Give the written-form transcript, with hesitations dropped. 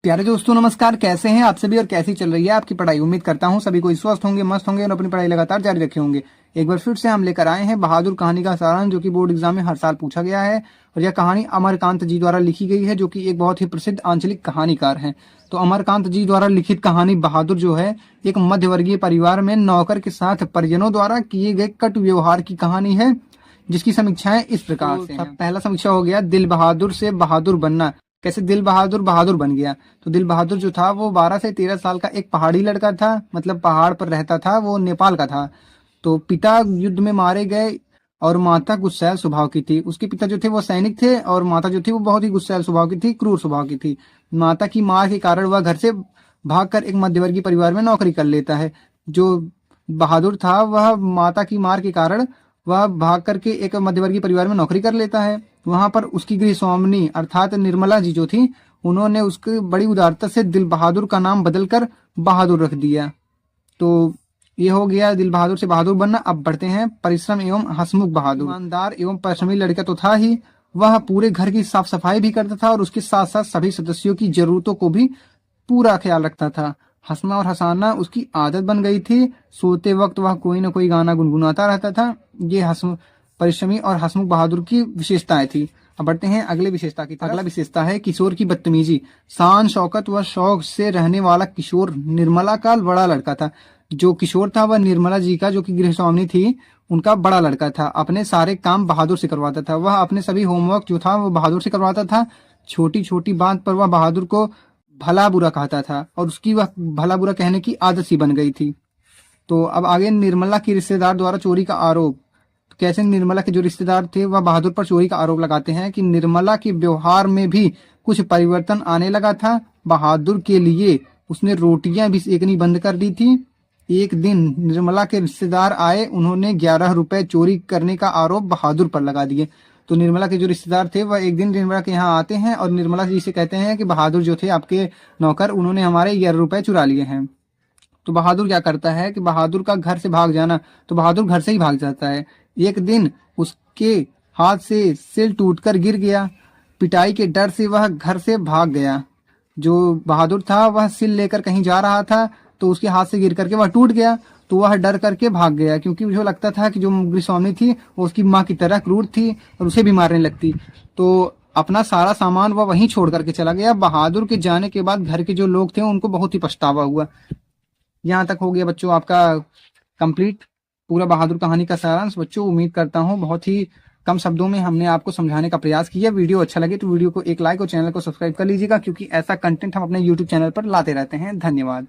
प्यारे दोस्तों नमस्कार, कैसे हैं आप सभी और कैसी चल रही है आपकी पढ़ाई। उम्मीद करता हूं सभी कोई स्वस्थ होंगे, मस्त होंगे और अपनी पढ़ाई लगातार जारी रखे होंगे। एक बार फिर से हम लेकर आए हैं बहादुर कहानी का सारांश, जो कि बोर्ड एग्जाम में हर साल पूछा गया है। और यह कहानी अमरकांत जी द्वारा लिखी गई है, जो कि एक बहुत ही प्रसिद्ध आंचलिक कहानीकार हैं। तो अमरकांत जी द्वारा लिखित कहानी बहादुर जो है, एक मध्यवर्गीय परिवार में नौकर के साथ परिजनों द्वारा किए गए कटु व्यवहार की कहानी है, जिसकी समीक्षाएं इस प्रकार से हैं। पहला समीक्षा हो गया दिल बहादुर से बहादुर बनना। कैसे दिल बहादुर बहादुर बन गया। तो दिल बहादुर जो था वो 12 से 13 साल का एक पहाड़ी लड़का था, मतलब पहाड़ पर रहता था, वो नेपाल का था। तो पिता युद्ध में मारे गए और माता गुस्सैल स्वभाव की थी। उसके पिता जो थे वो सैनिक थे और माता जो थी वो बहुत ही गुस्सैल स्वभाव की थी, क्रूर स्वभाव की थी। माता की मार के कारण वह घर से भागकर एक मध्यवर्गीय परिवार में नौकरी कर लेता है। जो बहादुर था वह माता की मार के कारण वह भाग करके एक मध्यवर्गीय परिवार में नौकरी कर लेता है। वहां पर उसकी गृह स्वामिनी अर्थात निर्मला जी जो थी, उन्होंने उसकी बड़ी उदारता से दिल बहादुर का नाम बदलकर बहादुर रख दिया। तो ये हो गया दिल बहादुर से बहादुर बनना। अब बढ़ते हैं परिश्रम एवं हंसमुख बहादुर। ईमानदार एवं परिश्रमी लड़का तो था ही, वह पूरे घर की साफ सफाई भी करता था और उसके साथ साथ सभी सदस्यों की जरूरतों को भी पूरा ख्याल रखता था। हंसना और हंसाना उसकी आदत बन गई थी। सोते वक्त वह कोई न कोई गाना गुनगुनाता रहता था। ये परिश्रमी और हंसमुख बहादुर की विशेषताएं थी। अब बढ़ते हैं अगले विशेषता की तरफ। अगला विशेषता है किशोर की बदतमीजी। शान शौकत व शौक से रहने वाला किशोर निर्मला का बड़ा लड़का था। जो किशोर था वह निर्मला जी का, जो कि गृह स्वामिनी थी, उनका बड़ा लड़का था। अपने सारे काम बहादुर से करवाता था। वह अपने सभी होमवर्क जो था वो बहादुर से करवाता था। छोटी छोटी बात पर वह बहादुर को भला बुरा कहता था और उसकी वह भला बुरा कहने की आदत सी बन गई थी। तो अब आगे निर्मला की रिश्तेदार द्वारा चोरी का आरोप। तो कैसे निर्मला के जो रिश्तेदार थे वह बहादुर पर चोरी का आरोप लगाते हैं कि निर्मला के व्यवहार में भी कुछ परिवर्तन आने लगा था। बहादुर के लिए उसने रोटियां भी सेकनी बंद कर दी थी। एक दिन निर्मला के रिश्तेदार आए, उन्होंने 11 रुपए चोरी करने का आरोप बहादुर पर लगा दिए। तो निर्मला के जो रिश्तेदार थे वह एक दिन निर्मला के यहाँ आते हैं और निर्मला जी से कहते हैं कि बहादुर जो थे आपके नौकर, उन्होंने हमारे 11 रुपए चुरा लिए हैं। तो बहादुर क्या करता है कि बहादुर का घर से भाग जाना, तो बहादुर घर से ही भाग जाता है। एक दिन उसके हाथ से सिल टूटकर गिर गया। पिटाई के डर से वह घर से भाग गया। जो बहादुर था वह सिल लेकर कहीं जा रहा था, तो उसके हाथ से गिर करके वह टूट गया। तो वह डर करके भाग गया, क्योंकि मुझे लगता था कि जो गृहस्वामी थी वो उसकी माँ की तरह क्रूर थी और उसे भी मारने लगती। तो अपना सारा सामान वह वहीं छोड़ करके चला गया। बहादुर के जाने के बाद घर के जो लोग थे उनको बहुत ही पछतावा हुआ। यहाँ तक हो गया बच्चों आपका कंप्लीट पूरा बहादुर कहानी का सारांश। बच्चों उम्मीद करता हूँ बहुत ही कम शब्दों में हमने आपको समझाने का प्रयास किया। वीडियो अच्छा लगे तो वीडियो को एक लाइक और चैनल को सब्सक्राइब कर लीजिएगा, क्योंकि ऐसा कंटेंट हम अपने यूट्यूब चैनल पर लाते रहते हैं। धन्यवाद।